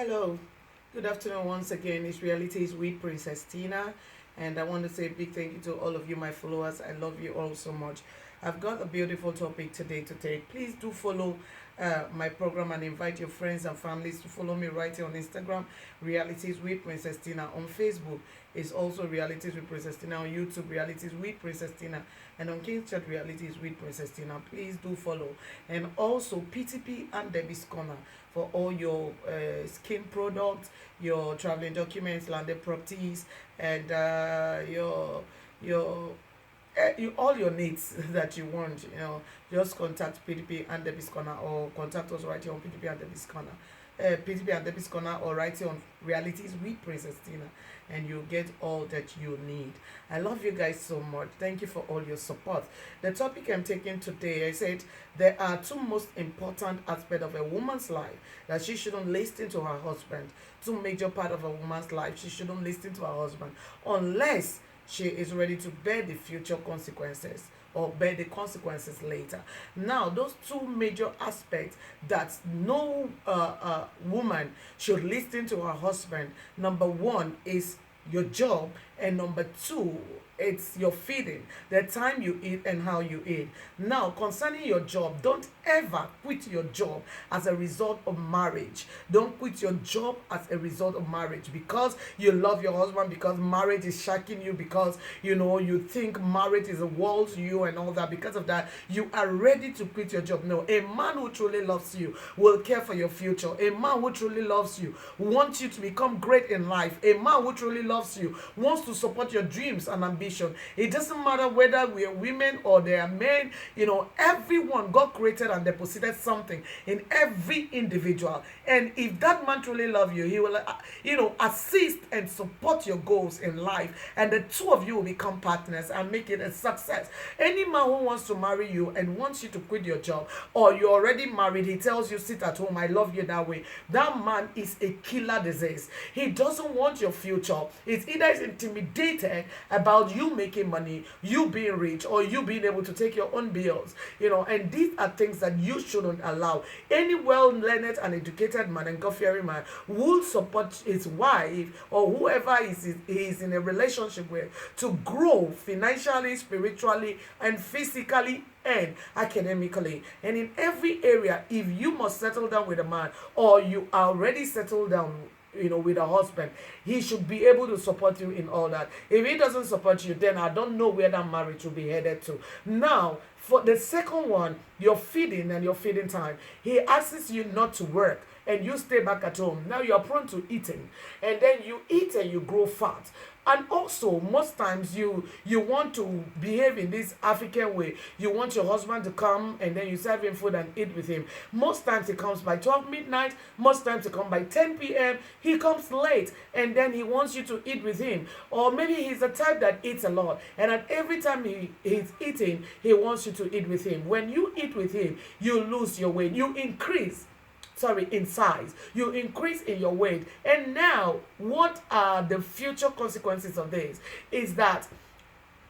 Hello, good afternoon once again. It's Realities with Princess Tina, and I want to say a big thank you to all of you, my followers. I love you all so much. I've got a beautiful topic today to take. Please do follow my program and invite your friends and families to follow me right here on Instagram, Realities with Princess Tina. On Facebook, it's also Realities with Princess Tina. On YouTube, Realities with Princess Tina. And on King's Chat, Realities with Princess Tina. Please do follow. And also PTP and Debbie's Corner for all your skin products, your traveling documents, landed properties, and your all your needs that you want. Just contact PDP and Debbie's Corner, or contact us right here on PDP and Debbie's Corner. PDP and Debbie's Corner, or right here on Realities with Princess Tina, and you'll get all that you need. I love you guys so much. Thank you for all your support. The topic I'm taking today, I said there are two most important aspects of a woman's life that she shouldn't listen to her husband. Two major part of a woman's life she shouldn't listen to her husband unless she is ready to bear the future consequences or bear the consequences later. Now, those two major aspects that no woman should listen to her husband. Number one is your job, and number two, it's your feeding, the time you eat and how you eat. Now, concerning your job, don't ever quit your job as a result of marriage. Don't quit your job as a result of marriage because you love your husband, because marriage is shacking you, because you think marriage is a wall to you and all that. Because of that, you are ready to quit your job. No, a man who truly loves you will care for your future. A man who truly loves you wants you to become great in life. A man who truly loves you wants to support your dreams and ambition. It doesn't matter whether we are women or they are men. Everyone, God created and deposited something in every individual. And if that man truly loves you, he will, assist and support your goals in life. And the two of you will become partners and make it a success. Any man who wants to marry you and wants you to quit your job, or you're already married, he tells you, sit at home, I love you that way. That man is a killer disease. He doesn't want your future. It's either he's intimidated about you making money, you being rich, or you being able to take your own bills. And these are things that you shouldn't allow. Any well-learned and educated man and God-fearing man will support his wife or whoever he is in a relationship with to grow financially, spiritually, and physically and academically. And in every area, if you must settle down with a man, or you are already settled down with a husband, he should be able to support you in all that. If he doesn't support you, then I don't know where that marriage will be headed to. Now, for the second one, your feeding and your feeding time, he asks you not to work and you stay back at home. Now you are prone to eating, and then you eat and you grow fat. And also, most times you want to behave in this African way. You want your husband to come and then you serve him food and eat with him. Most times he comes by 12 midnight. Most times he comes by 10 p.m. He comes late and then he wants you to eat with him. Or maybe he's the type that eats a lot. And at every time he's eating, he wants you to eat with him. When you eat with him, you lose your weight. You increase in size, you increase in your weight. And now, what are the future consequences of this? Is that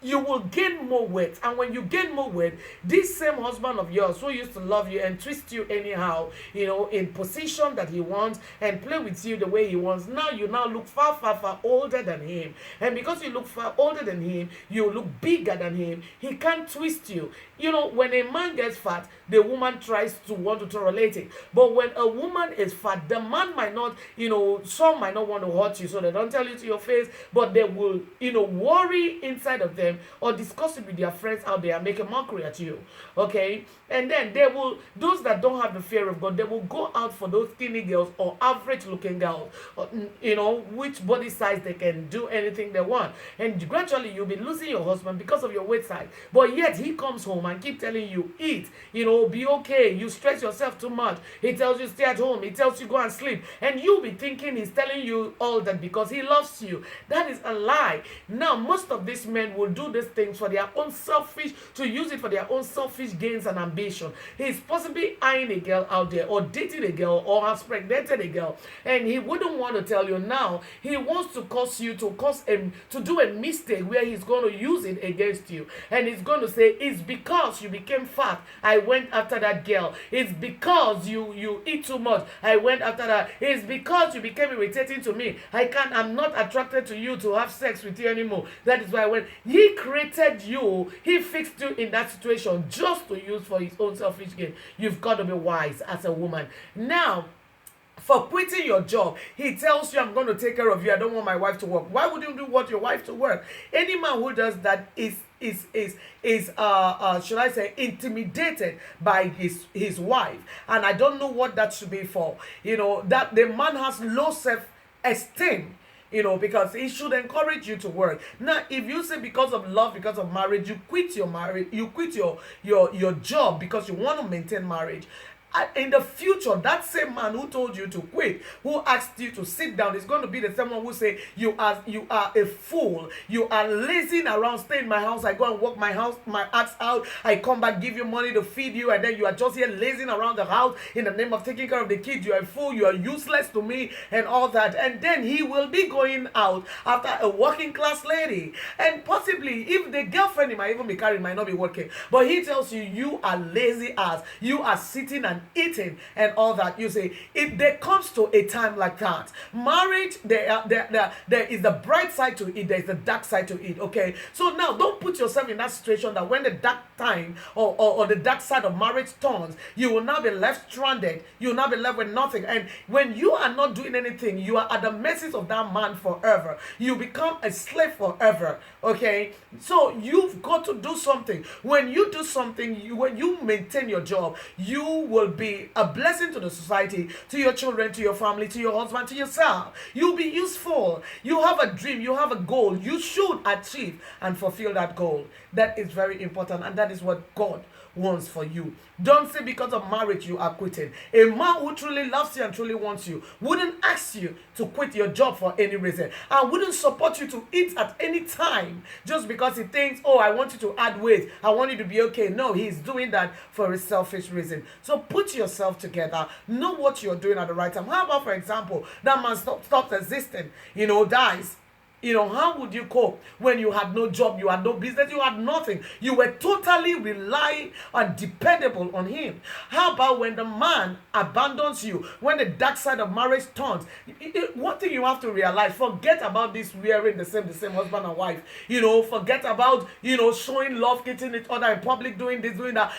you will gain more weight. And when you gain more weight, this same husband of yours who used to love you and twist you anyhow, in position that he wants and play with you the way he wants, now you now look far, far, far older than him. And because you look far older than him, you look bigger than him. He can't twist you. When a man gets fat, the woman tries to want to tolerate it. But when a woman is fat, the man might not, some might not want to hurt you, so they don't tell you to your face, but they will, worry inside of them or discuss it with their friends out there, make a mockery at you. Okay? And then those that don't have the fear of God, they will go out for those skinny girls or average looking girls, or, which body size they can do anything they want. And gradually you'll be losing your husband because of your weight size. But yet he comes home and keep telling you, eat, be okay. You stress yourself too much. He tells you stay at home. He tells you go and sleep. And you'll be thinking he's telling you all that because he loves you. That is a lie. Now, most of these men will do do these things for their own selfish, to use it for their own selfish gains and ambition. He's possibly eyeing a girl out there, or dating a girl, or has pregnanted a girl, and he wouldn't want to tell you. Now he wants to cause you to cause him to do a mistake where he's going to use it against you, and he's going to say, it's because you became fat I went after that girl. It's because you eat too much I went after that. It's because you became irritating to me. I'm not attracted to you to have sex with you anymore. That is why when he created you, he fixed you in that situation just to use for his own selfish gain. You've got to be wise as a woman. Now, for quitting your job, he tells you, I'm going to take care of you. I don't want my wife to work. Why would you want your wife to work? Any man who does that is should I say, intimidated by his wife, and I don't know what that should be for. That the man has low self-esteem, because he should encourage you to work. Now, if you say because of love, because of marriage, you quit your marriage, you quit your job because you want to maintain marriage, in the future, that same man who told you to quit, who asked you to sit down, is going to be the same one who say you are a fool, you are lazing around. Stay in my house, I go and work my ass out, I come back, give you money to feed you, and then you are just here lazing around the house in the name of taking care of the kids. You are a fool, you are useless to me, and all that. And then he will be going out after a working class lady, and possibly if the girlfriend he might even be carrying might not be working, but he tells you, you are lazy ass, you are sitting and eating and all that. You say, if there comes to a time like that, marriage, there is the bright side to it, there is the dark side to it. Okay, so now don't put yourself in that situation that when the dark time or the dark side of marriage turns, you will now be left stranded, you will now be left with nothing. And when you are not doing anything, you are at the mercy of that man forever. You become a slave forever. Okay, so you've got to do something. When you do something, when you maintain your job, you will be a blessing to the society, to your children, to your family, to your husband, to yourself. You'll be useful. You have a dream, you have a goal. You should achieve and fulfill that goal. That is very important, and that is what God wants for you. Don't say because of marriage you are quitting. A man who truly loves you and truly wants you wouldn't ask you to quit your job for any reason, and wouldn't support you to eat at any time just because he thinks, oh, I want you to add weight, I want you to be okay. No, he's doing that for a selfish reason. So put yourself together, know what you're doing at the right time. How about, for example, that man stops existing, dies. How would you cope when you had no job, you had no business, you had nothing? You were totally relying and dependable on him. How about when the man abandons you, when the dark side of marriage turns? One thing you have to realize, forget about this wearing the same husband and wife. Forget about, showing love, kissing each other in public, doing this, doing that.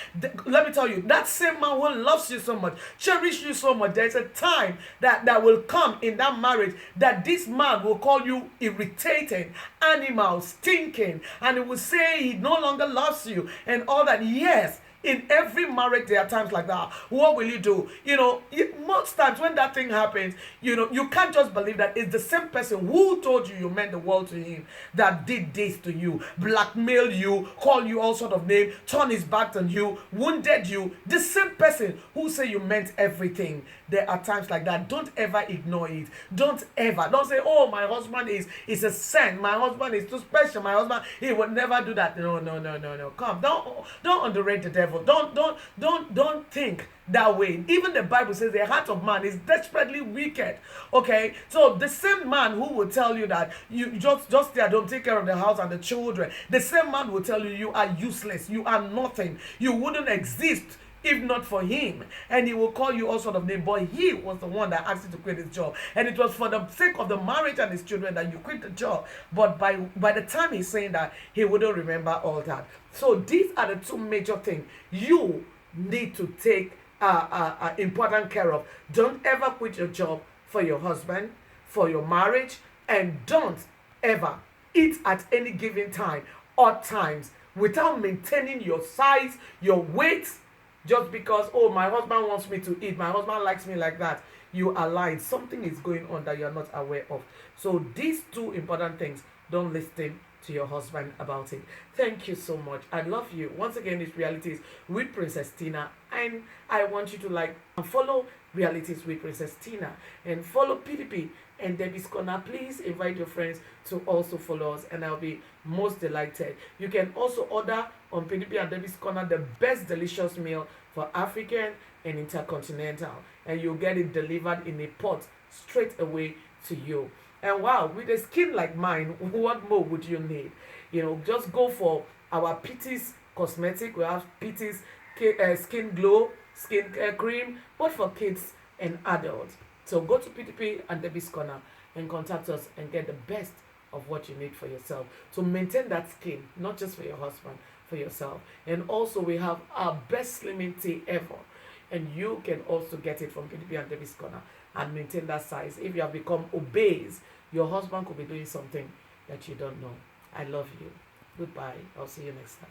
Let me tell you, that same man who loves you so much, cherish you so much, there's a time that will come in that marriage that this man will call you irritating, animal, stinking, and he will say he no longer loves you and all that. Yes, in every marriage there are times like that. What will you do? Most times when that thing happens, you can't just believe that it's the same person who told you meant the world to him that did this to you, blackmail you, call you all sort of names, turn his back on you, wounded you. The same person who say you meant everything. There are times like that. Don't ever ignore it. Don't say, oh, my husband is a saint, my husband is too special, my husband, he would never do that. No. Come, don't underrate the devil. Don't think that way. Even the Bible says the heart of man is desperately wicked. Okay, so the same man who will tell you that you just there, don't take care of the house and the children, the same man will tell you you are useless, you are nothing, you wouldn't exist if not for him, and he will call you all sort of names. But he was the one that asked you to quit his job, and it was for the sake of the marriage and his children that you quit the job. But by the time he's saying that, he wouldn't remember all that. So these are the two major things you need to take important care of. Don't ever quit your job for your husband, for your marriage, and don't ever eat at any given time or times without maintaining your size, your weight. Just because, oh, my husband wants me to eat, my husband likes me like that, you are lying. Something is going on that you are not aware of. So these two important things, don't listen to your husband about it. Thank you so much. I love you. Once again, it's Realities with Princess Tina. And I want you to like and follow Realities with Princess Tina and follow PDP and Debbie's Corner. Please invite your friends to also follow us, and I'll be most delighted. You can also order on PDP and Debbie's Corner the best delicious meal for African and intercontinental, and you'll get it delivered in a pot straight away to you. And wow, with a skin like mine, what more would you need? Just go for our Pitty's cosmetic. We have Pitty's skin glow, skin care cream, both for kids and adults. So go to PDP and Debbie's Corner and contact us and get the best of what you need for yourself to maintain that skin, not just for your husband, for yourself. And also we have our best slimming tea ever, and you can also get it from PDP and Debbie's Corner and maintain that size. If you have become obese, your husband could be doing something that you don't know. I love you. Goodbye. I'll see you next time.